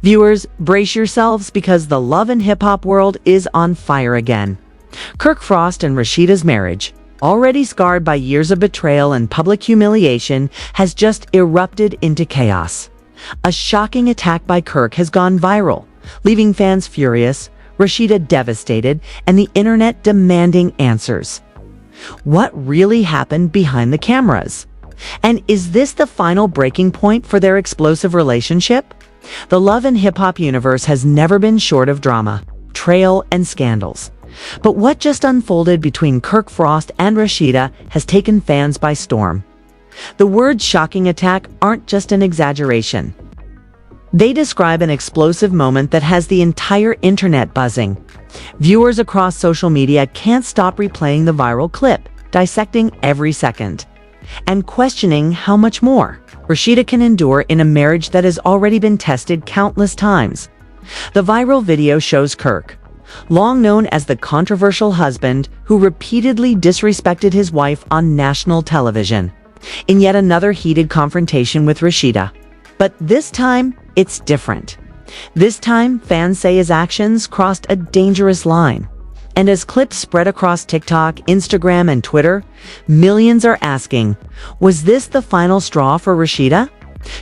Viewers, brace yourselves because the love and hip-hop world is on fire again. Kirk Frost and Rasheeda's marriage, already scarred by years of betrayal and public humiliation, has just erupted into chaos. A shocking attack by Kirk has gone viral, leaving fans furious, Rasheeda devastated, and the internet demanding answers. What really happened behind the cameras? And is this the final breaking point for their explosive relationship? The love and hip-hop universe has never been short of drama, betrayal, and scandals. But what just unfolded between Kirk Frost and Rasheeda has taken fans by storm. The words shocking attack aren't just an exaggeration. They describe an explosive moment that has the entire internet buzzing. Viewers across social media can't stop replaying the viral clip, dissecting every second, and questioning how much more Rasheeda can endure in a marriage that has already been tested countless times. The viral video shows Kirk, long known as the controversial husband who repeatedly disrespected his wife on national television, in yet another heated confrontation with Rasheeda. But this time, it's different. This time, fans say his actions crossed a dangerous line. And as clips spread across TikTok, Instagram, and Twitter, millions are asking, was this the final straw for Rasheeda?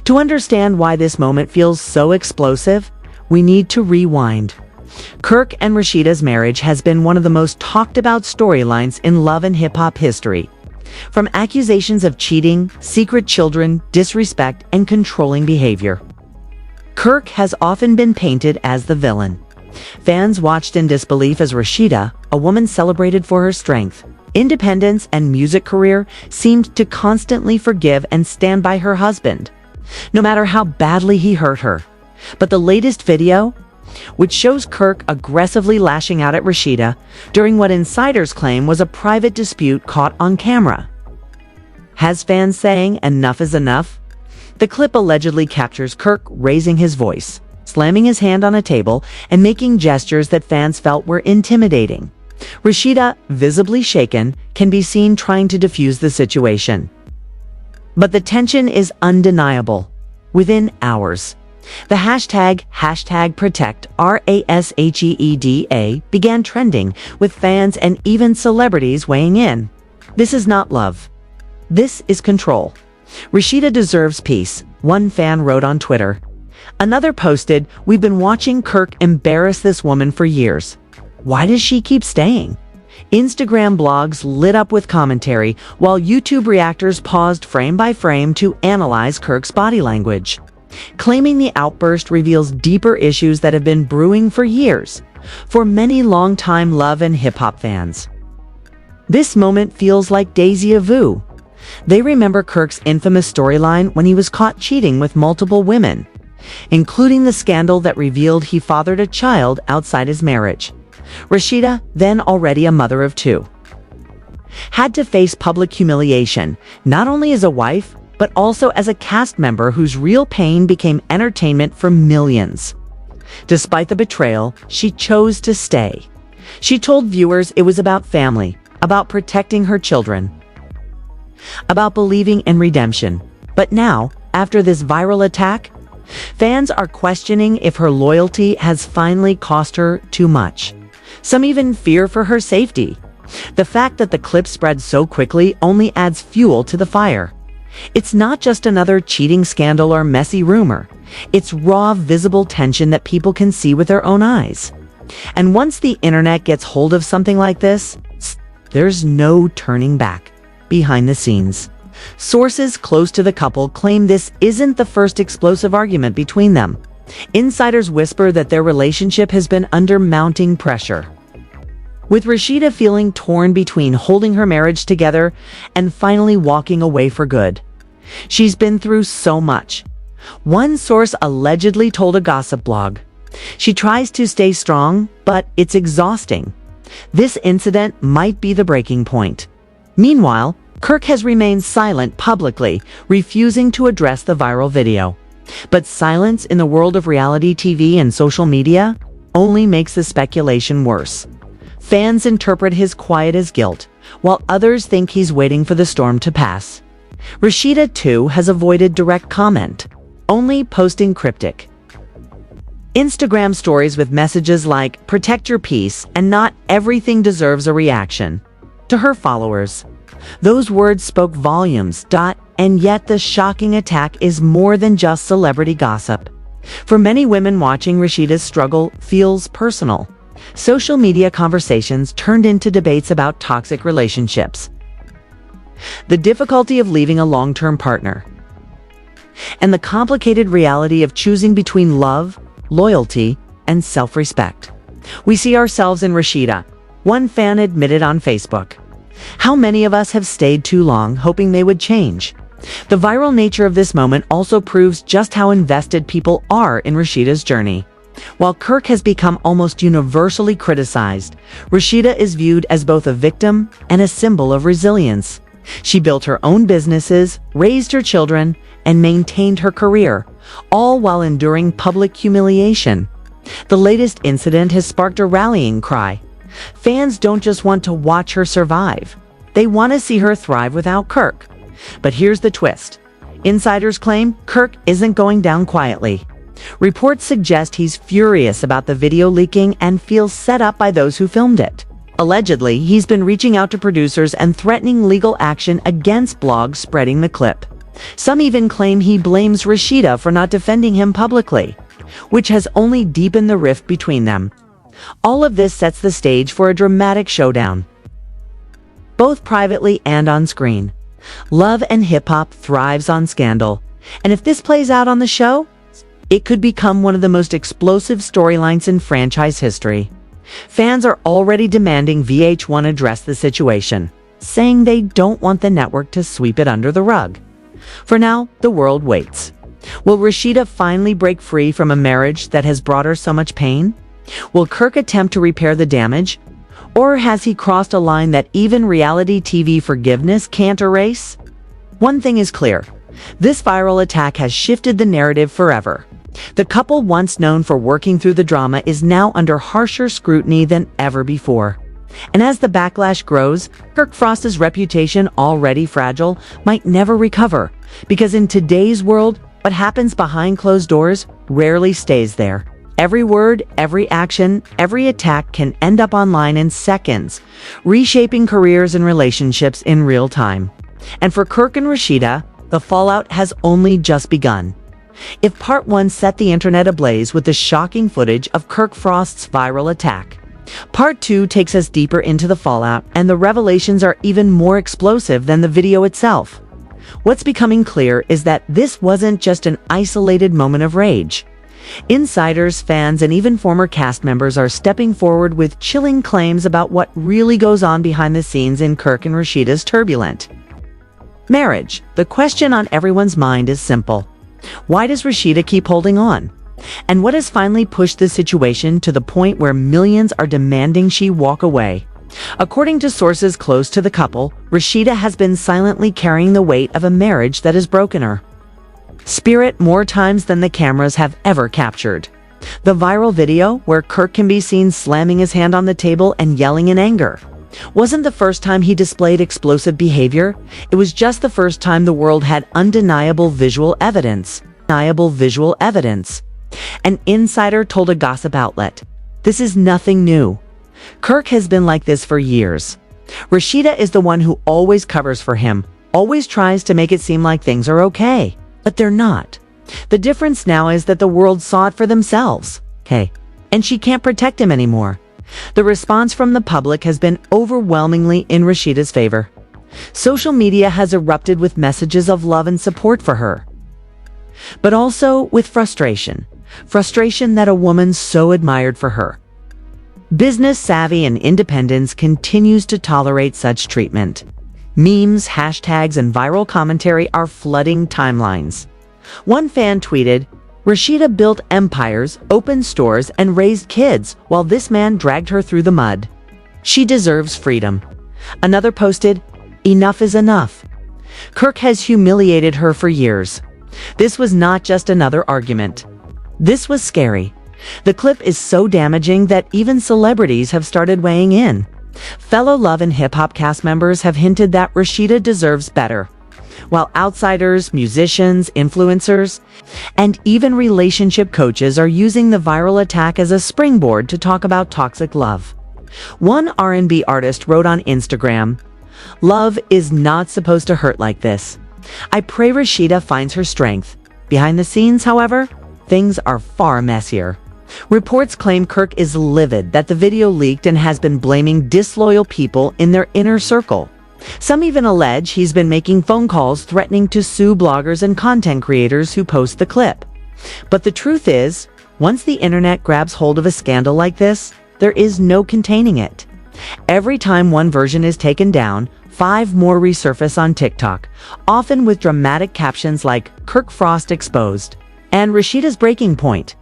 To understand why this moment feels so explosive, we need to rewind. Kirk and Rasheeda's marriage has been one of the most talked about storylines in love and hip-hop history. From accusations of cheating, secret children, disrespect, and controlling behavior, Kirk has often been painted as the villain. Fans watched in disbelief as Rasheeda, a woman celebrated for her strength, independence, and music career, seemed to constantly forgive and stand by her husband, no matter how badly he hurt her. But the latest video, which shows Kirk aggressively lashing out at Rasheeda during what insiders claim was a private dispute caught on camera, has fans saying enough is enough. The clip allegedly captures Kirk raising his voice, slamming his hand on a table, and making gestures that fans felt were intimidating. Rasheeda, visibly shaken, can be seen trying to defuse the situation. But the tension is undeniable. Within hours, the hashtag #protect RASHEEDA began trending, with fans and even celebrities weighing in. This is not love. This is control. Rasheeda deserves peace, one fan wrote on Twitter. Another posted, "We've been watching Kirk embarrass this woman for years. Why does she keep staying?" Instagram blogs lit up with commentary, while YouTube reactors paused frame by frame to analyze Kirk's body language, claiming the outburst reveals deeper issues that have been brewing for years for many longtime love and hip-hop fans. This moment feels like déjà vu. They remember Kirk's infamous storyline when he was caught cheating with multiple women, including the scandal that revealed he fathered a child outside his marriage. Rasheeda, then already a mother of two, had to face public humiliation, not only as a wife, but also as a cast member whose real pain became entertainment for millions. Despite the betrayal, she chose to stay. She told viewers it was about family, about protecting her children, about believing in redemption. But now, after this viral attack, fans are questioning if her loyalty has finally cost her too much. Some even fear for her safety. The fact that the clip spread so quickly only adds fuel to the fire. It's not just another cheating scandal or messy rumor. It's raw, visible tension that people can see with their own eyes. And once the internet gets hold of something like this, there's no turning back. Behind the scenes, sources close to the couple claim this isn't the first explosive argument between them. Insiders whisper that their relationship has been under mounting pressure, with Rasheeda feeling torn between holding her marriage together and finally walking away for good. She's been through so much. One source allegedly told a gossip blog, "She tries to stay strong, but it's exhausting." This incident might be the breaking point. Meanwhile, Kirk has remained silent publicly, refusing to address the viral video. But silence in the world of reality TV and social media only makes the speculation worse. Fans interpret his quiet as guilt, while others think he's waiting for the storm to pass. Rasheeda, too, has avoided direct comment, only posting cryptic Instagram stories with messages like, "Protect your peace," and "Not everything deserves a reaction," to her followers. Those words spoke volumes. And yet the shocking attack is more than just celebrity gossip. For many women watching, Rasheeda's struggle feels personal. Social media conversations turned into debates about toxic relationships, the difficulty of leaving a long-term partner, and the complicated reality of choosing between love, loyalty, and self-respect. We see ourselves in Rasheeda, one fan admitted on Facebook. How many of us have stayed too long hoping they would change? The viral nature of this moment also proves just how invested people are in Rasheeda's journey. While Kirk has become almost universally criticized, Rasheeda is viewed as both a victim and a symbol of resilience. She built her own businesses, raised her children, and maintained her career, all while enduring public humiliation. The latest incident has sparked a rallying cry. Fans don't just want to watch her survive. They want to see her thrive without Kirk. But here's the twist. Insiders claim Kirk isn't going down quietly. Reports suggest he's furious about the video leaking and feels set up by those who filmed it. Allegedly, he's been reaching out to producers and threatening legal action against blogs spreading the clip. Some even claim he blames Rasheeda for not defending him publicly, which has only deepened the rift between them. All of this sets the stage for a dramatic showdown, both privately and on screen. Love and hip-hop thrives on scandal, and if this plays out on the show, it could become one of the most explosive storylines in franchise history. Fans are already demanding VH1 address the situation, saying they don't want the network to sweep it under the rug. For now, the world waits. Will Rasheeda finally break free from a marriage that has brought her so much pain? Will Kirk attempt to repair the damage? Or has he crossed a line that even reality TV forgiveness can't erase? One thing is clear. This viral attack has shifted the narrative forever. The couple, once known for working through the drama, is now under harsher scrutiny than ever before. And as the backlash grows, Kirk Frost's reputation, already fragile, might never recover. Because in today's world, what happens behind closed doors rarely stays there. Every word, every action, every attack can end up online in seconds, reshaping careers and relationships in real time. And for Kirk and Rasheeda, the fallout has only just begun. If part 1 set the internet ablaze with the shocking footage of Kirk Frost's viral attack, part 2 takes us deeper into the fallout, and the revelations are even more explosive than the video itself. What's becoming clear is that this wasn't just an isolated moment of rage. Insiders, fans, and even former cast members are stepping forward with chilling claims about what really goes on behind the scenes in Kirk and Rasheeda's turbulent marriage. The question on everyone's mind is simple. Why does Rasheeda keep holding on? And what has finally pushed the situation to the point where millions are demanding she walk away? According to sources close to the couple, Rasheeda has been silently carrying the weight of a marriage that has broken her spirit more times than the cameras have ever captured. The viral video, where Kirk can be seen slamming his hand on the table and yelling in anger, wasn't the first time he displayed explosive behavior. It was just the first time the world had undeniable visual evidence. An insider told a gossip outlet, "This is nothing new. Kirk has been like this for years. Rasheeda is the one who always covers for him, always tries to make it seem like things are okay. But they're not. The difference now is that the world saw it for themselves. And she can't protect him anymore." The response from the public has been overwhelmingly in Rasheeda's favor. Social media has erupted with messages of love and support for her, but also with frustration. Frustration that a woman so admired for her, business savvy and independence, continues to tolerate such treatment. Memes, hashtags, and viral commentary are flooding timelines. One fan tweeted, "Rasheeda built empires, opened stores, and raised kids, while this man dragged her through the mud. She deserves freedom." Another posted, "Enough is enough. Kirk has humiliated her for years." This was not just another argument. This was scary. The clip is so damaging that even celebrities have started weighing in. Fellow Love and Hip Hop cast members have hinted that Rasheeda deserves better. while outsiders, musicians, influencers, and even relationship coaches are using the viral attack as a springboard to talk about toxic love. One R&B artist wrote on Instagram, "Love is not supposed to hurt like this. I pray Rasheeda finds her strength." Behind the scenes, however, things are far messier. Reports claim Kirk is livid that the video leaked and has been blaming disloyal people in their inner circle. Some even allege he's been making phone calls threatening to sue bloggers and content creators who post the clip. But the truth is, once the internet grabs hold of a scandal like this, there is no containing it. Every time one version is taken down, 5 more resurface on TikTok, often with dramatic captions like "Kirk Frost exposed" and "Rasheeda's breaking point,"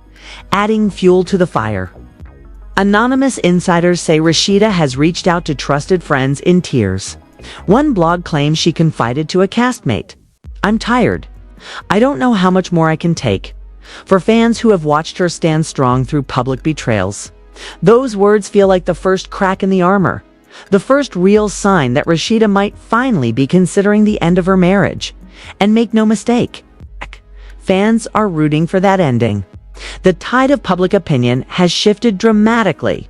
adding fuel to the fire. Anonymous insiders say Rasheeda has reached out to trusted friends in tears. One blog claims she confided to a castmate, "I'm tired. I don't know how much more I can take." For fans who have watched her stand strong through public betrayals, those words feel like the first crack in the armor, the first real sign that Rasheeda might finally be considering the end of her marriage. And make no mistake, fans are rooting for that ending. The tide of public opinion has shifted dramatically.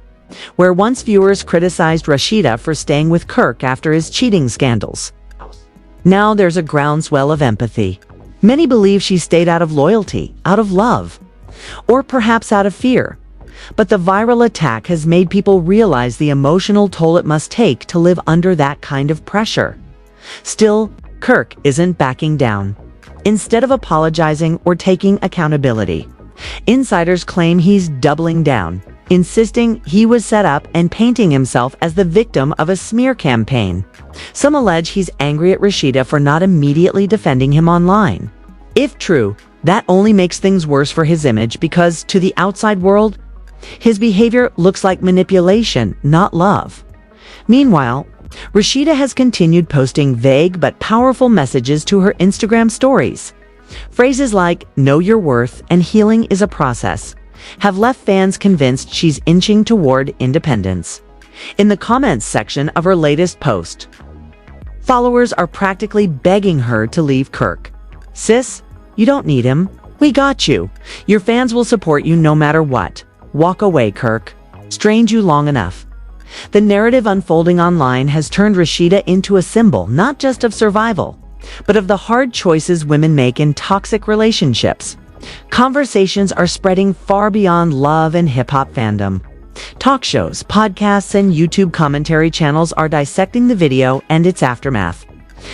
Where once viewers criticized Rasheeda for staying with Kirk after his cheating scandals, now there's a groundswell of empathy. Many believe she stayed out of loyalty, out of love, or perhaps out of fear. But the viral attack has made people realize the emotional toll it must take to live under that kind of pressure. Still, Kirk isn't backing down. Instead of apologizing or taking accountability, insiders claim he's doubling down, insisting he was set up and painting himself as the victim of a smear campaign. Some allege he's angry at Rasheeda for not immediately defending him online. If true, that only makes things worse for his image because, to the outside world, his behavior looks like manipulation, not love. Meanwhile, Rasheeda has continued posting vague but powerful messages to her Instagram stories. Phrases like "know your worth" and "healing is a process" have left fans convinced she's inching toward independence. In the comments section of her latest post, followers are practically begging her to leave Kirk. "Sis, you don't need him. We got you. Your fans will support you no matter what. Walk away, Kirk. Strained you long enough." The narrative unfolding online has turned Rasheeda into a symbol not just of survival, but of the hard choices women make in toxic relationships. Conversations are spreading far beyond love and hip-hop fandom. Talk shows, podcasts, and YouTube commentary channels are dissecting the video and its aftermath.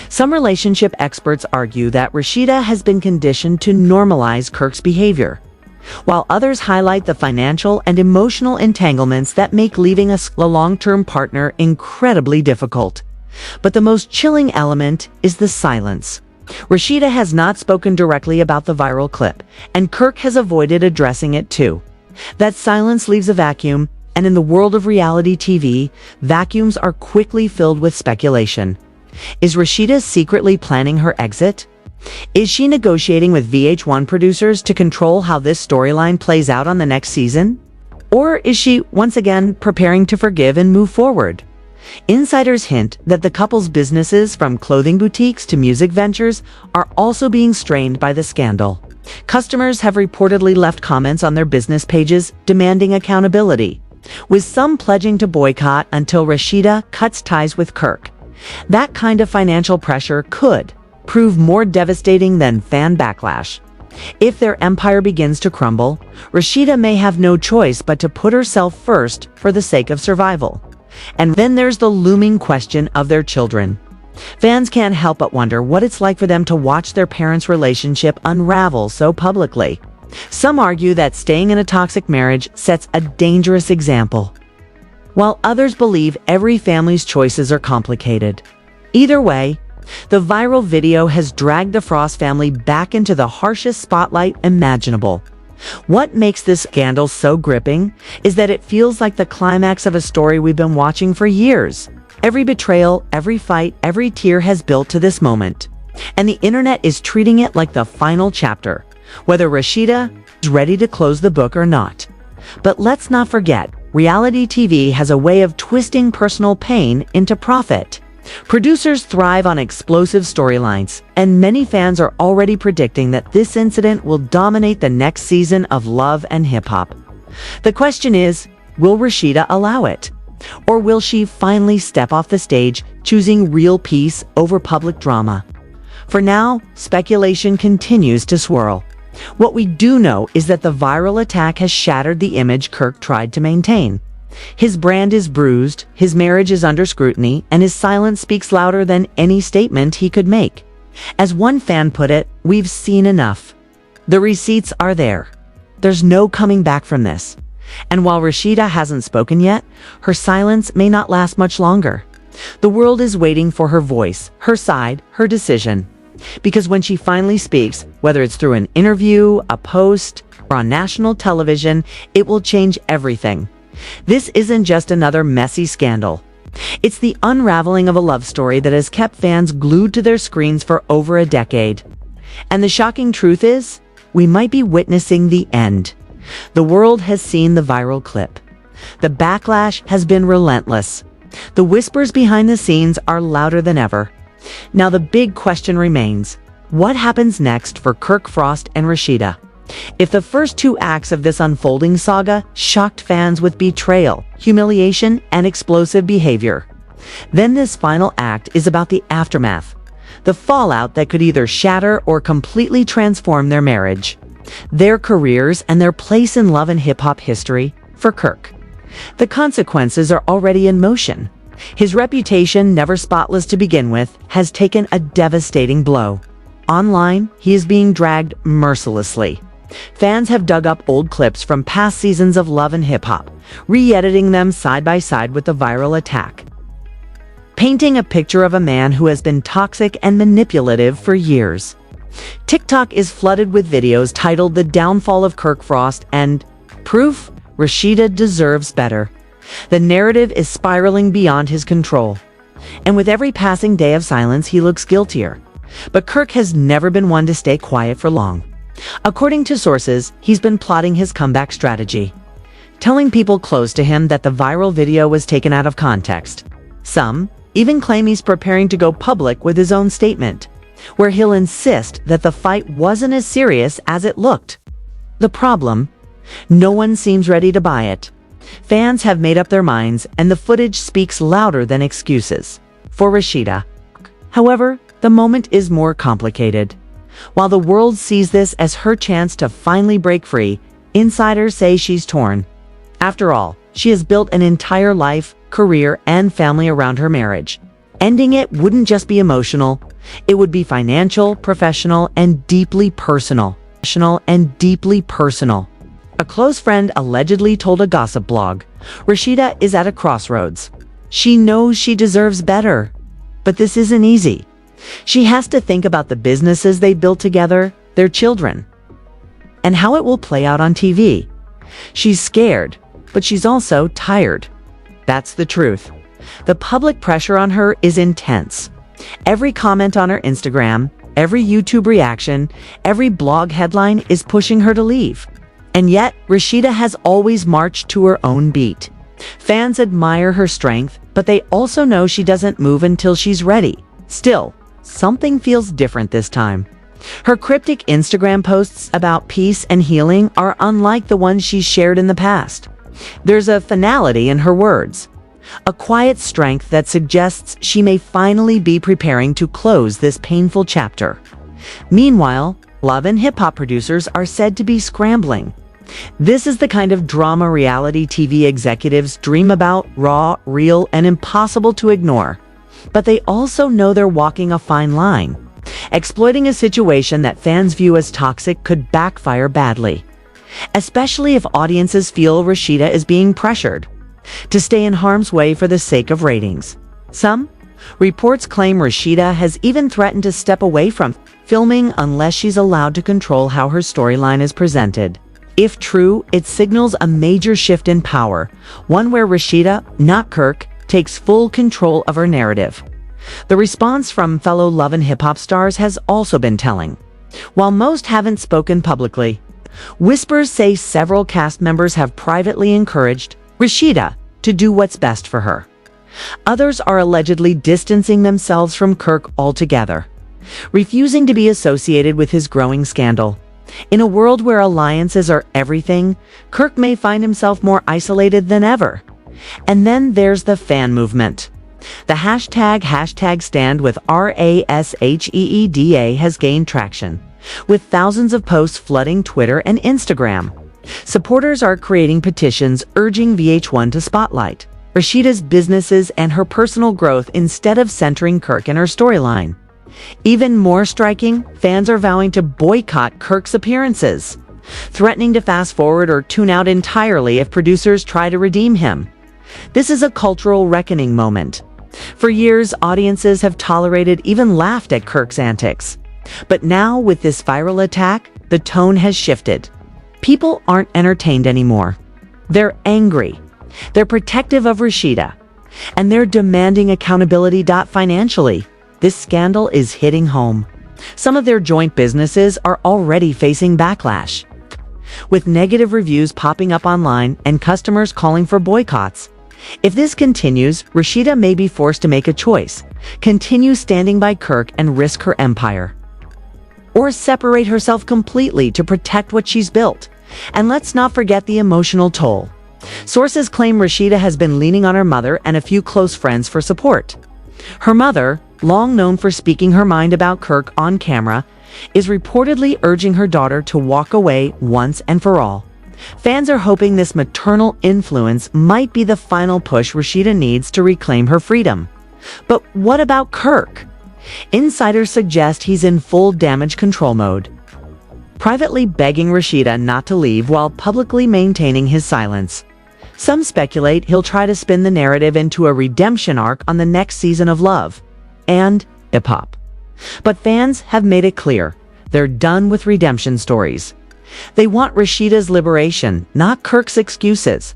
Some relationship experts argue that Rasheeda has been conditioned to normalize Kirk's behavior, while others highlight the financial and emotional entanglements that make leaving a long-term partner incredibly difficult. But the most chilling element is the silence. Rasheeda has not spoken directly about the viral clip, and Kirk has avoided addressing it too. That silence leaves a vacuum, and in the world of reality TV, vacuums are quickly filled with speculation. Is Rasheeda secretly planning her exit? Is she negotiating with VH1 producers to control how this storyline plays out on the next season? Or is she, once again, preparing to forgive and move forward? Insiders hint that the couple's businesses, from clothing boutiques to music ventures, are also being strained by the scandal. Customers have reportedly left comments on their business pages demanding accountability, with some pledging to boycott until Rasheeda cuts ties with Kirk. That kind of financial pressure could prove more devastating than fan backlash. If their empire begins to crumble, Rasheeda may have no choice but to put herself first for the sake of survival. And then there's the looming question of their children. Fans can't help but wonder what it's like for them to watch their parents' relationship unravel so publicly. Some argue that staying in a toxic marriage sets a dangerous example, while others believe every family's choices are complicated. Either way, the viral video has dragged the Frost family back into the harshest spotlight imaginable. What makes this scandal so gripping is that it feels like the climax of a story we've been watching for years. Every betrayal, every fight, every tear has built to this moment. And the internet is treating it like the final chapter, whether Rasheeda is ready to close the book or not. But let's not forget, reality TV has a way of twisting personal pain into profit. Producers thrive on explosive storylines, and many fans are already predicting that this incident will dominate the next season of Love and Hip Hop. The question is, will Rasheeda allow it? Or will she finally step off the stage, choosing real peace over public drama? For now, speculation continues to swirl. What we do know is that the viral attack has shattered the image Kirk tried to maintain. His brand is bruised, his marriage is under scrutiny, and his silence speaks louder than any statement he could make. As one fan put it, "We've seen enough. The receipts are there. There's no coming back from this." And while Rasheeda hasn't spoken yet, her silence may not last much longer. The world is waiting for her voice, her side, her decision. Because when she finally speaks, whether it's through an interview, a post, or on national television, it will change everything. This isn't just another messy scandal. It's the unraveling of a love story that has kept fans glued to their screens for over a decade. And the shocking truth is, we might be witnessing the end. The world has seen the viral clip. The backlash has been relentless. The whispers behind the scenes are louder than ever. Now the big question remains, what happens next for Kirk Frost and Rasheeda? If the first two acts of this unfolding saga shocked fans with betrayal, humiliation, and explosive behavior, then this final act is about the aftermath, the fallout that could either shatter or completely transform their marriage, their careers, and their place in love and hip-hop history for Kirk. The consequences are already in motion. His reputation, never spotless to begin with, has taken a devastating blow. Online, he is being dragged mercilessly. Fans have dug up old clips from past seasons of Love and Hip Hop, re-editing them side by side with the viral attack, painting a picture of a man who has been toxic and manipulative for years. TikTok is flooded with videos titled "The Downfall of Kirk Frost" and "Proof Rasheeda Deserves Better." The narrative is spiraling beyond his control. And with every passing day of silence, he looks guiltier. But Kirk has never been one to stay quiet for long. According to sources, he's been plotting his comeback strategy, telling people close to him that the viral video was taken out of context. Some even claim he's preparing to go public with his own statement, where he'll insist that the fight wasn't as serious as it looked. The problem? No one seems ready to buy it. Fans have made up their minds, and the footage speaks louder than excuses. For Rasheeda, however, the moment is more complicated. While the world sees this as her chance to finally break free, insiders say she's torn. After all, she has built an entire life, career, and family around her marriage. Ending it wouldn't just be emotional, it would be financial, professional, and deeply personal. A close friend allegedly told a gossip blog, Rasheeda is at a crossroads. She knows she deserves better, but this isn't easy. She has to think about the businesses they built together, their children, and how it will play out on TV. She's scared, but she's also tired. That's the truth. The public pressure on her is intense. Every comment on her Instagram, every YouTube reaction, every blog headline is pushing her to leave. And yet, Rasheeda has always marched to her own beat. Fans admire her strength, but they also know she doesn't move until she's ready. Still, something feels different this time. Her cryptic Instagram posts about peace and healing are unlike the ones she's shared in the past. There's a finality in her words, a quiet strength that suggests she may finally be preparing to close this painful chapter. Meanwhile, Love and Hip Hop producers are said to be scrambling. This is the kind of drama reality TV executives dream about, raw, real, and impossible to ignore. But they also know they're walking a fine line. Exploiting a situation that fans view as toxic could backfire badly, especially if audiences feel Rasheeda is being pressured to stay in harm's way for the sake of ratings. Some reports claim Rasheeda has even threatened to step away from filming unless she's allowed to control how her storyline is presented. If true, it signals a major shift in power, one where Rasheeda, not Kirk, takes full control of her narrative. The response from fellow Love and Hip Hop stars has also been telling. While most haven't spoken publicly, whispers say several cast members have privately encouraged Rasheeda to do what's best for her. Others are allegedly distancing themselves from Kirk altogether, refusing to be associated with his growing scandal. In a world where alliances are everything, Kirk may find himself more isolated than ever. And then there's the fan movement. The hashtag stand with RASHEEDA has gained traction, with thousands of posts flooding Twitter and Instagram. Supporters are creating petitions urging VH1 to spotlight Rasheeda's businesses and her personal growth instead of centering Kirk in her storyline. Even more striking, fans are vowing to boycott Kirk's appearances, threatening to fast forward or tune out entirely if producers try to redeem him. This is a cultural reckoning moment. For years, audiences have tolerated, even laughed at Kirk's antics. But now, with this viral attack, the tone has shifted. People aren't entertained anymore. They're angry. They're protective of Rasheeda. And they're demanding accountability. Financially, this scandal is hitting home. Some of their joint businesses are already facing backlash, with negative reviews popping up online and customers calling for boycotts. If this continues, Rasheeda may be forced to make a choice: continue standing by Kirk and risk her empire, or separate herself completely to protect what she's built. And let's not forget the emotional toll. Sources claim Rasheeda has been leaning on her mother and a few close friends for support. Her mother, long known for speaking her mind about Kirk on camera, is reportedly urging her daughter to walk away once and for all. Fans are hoping this maternal influence might be the final push Rasheeda needs to reclaim her freedom. But what about Kirk? Insiders suggest he's in full damage control mode, privately begging Rasheeda not to leave while publicly maintaining his silence. Some speculate he'll try to spin the narrative into a redemption arc on the next season of Love and Hip Hop. But fans have made it clear they're done with redemption stories. They want Rasheeda's liberation, not Kirk's excuses.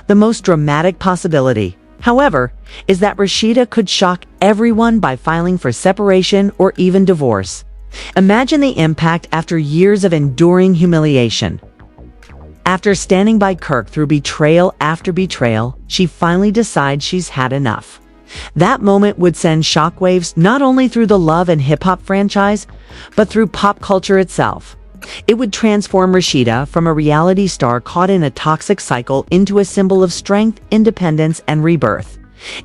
The most dramatic possibility, however, is that Rasheeda could shock everyone by filing for separation or even divorce. Imagine the impact after years of enduring humiliation. After standing by Kirk through betrayal after betrayal, she finally decides she's had enough. That moment would send shockwaves not only through the Love and Hip Hop franchise, but through pop culture itself. It would transform Rasheeda from a reality star caught in a toxic cycle into a symbol of strength, independence, and rebirth.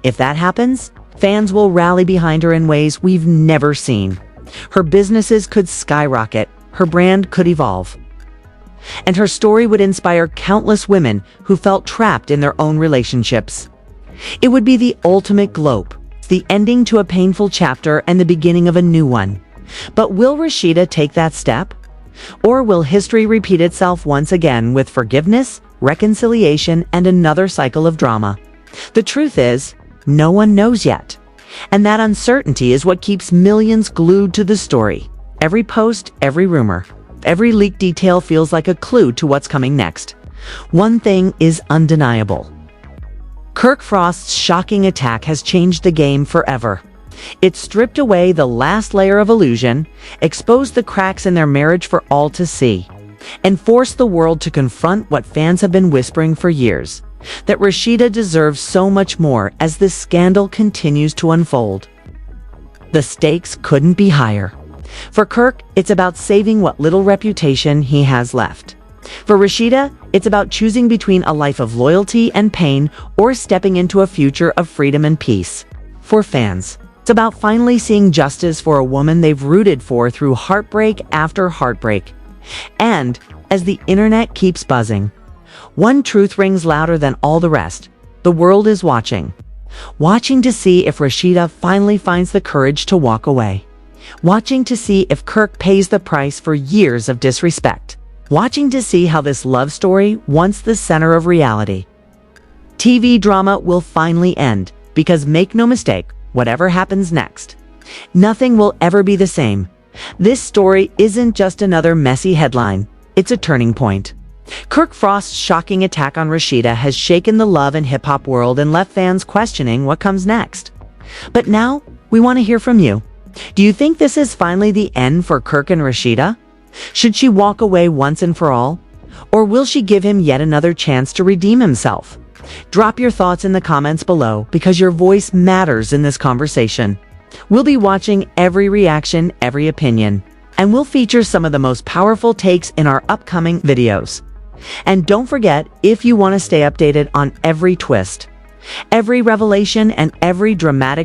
If that happens, fans will rally behind her in ways we've never seen. Her businesses could skyrocket, her brand could evolve, and her story would inspire countless women who felt trapped in their own relationships. It would be the ultimate glow, the ending to a painful chapter and the beginning of a new one. But will Rasheeda take that step? Or will history repeat itself once again with forgiveness, reconciliation, and another cycle of drama? The truth is, no one knows yet. And that uncertainty is what keeps millions glued to the story. Every post, every rumor, every leaked detail feels like a clue to what's coming next. One thing is undeniable: Kirk Frost's shocking attack has changed the game forever. It stripped away the last layer of illusion, exposed the cracks in their marriage for all to see, and forced the world to confront what fans have been whispering for years: that Rasheeda deserves so much more as this scandal continues to unfold. The stakes couldn't be higher. For Kirk, it's about saving what little reputation he has left. For Rasheeda, it's about choosing between a life of loyalty and pain or stepping into a future of freedom and peace. For fans, it's about finally seeing justice for a woman they've rooted for through heartbreak after heartbreak. And as the internet keeps buzzing, one truth rings louder than all the rest: the world is watching. Watching to see if Rasheeda finally finds the courage to walk away. Watching to see if Kirk pays the price for years of disrespect. Watching to see how this love story, once the center of reality, TV drama, will finally end. Because make no mistake, whatever happens next, nothing will ever be the same. This story isn't just another messy headline, it's a turning point. Kirk Frost's shocking attack on Rasheeda has shaken the love and hip-hop world and left fans questioning what comes next. But now, we want to hear from you. Do you think this is finally the end for Kirk and Rasheeda? Should she walk away once and for all? Or will she give him yet another chance to redeem himself? Drop your thoughts in the comments below because your voice matters in this conversation. We'll be watching every reaction, every opinion, and we'll feature some of the most powerful takes in our upcoming videos. And don't forget, if you want to stay updated on every twist, every revelation, and every dramatic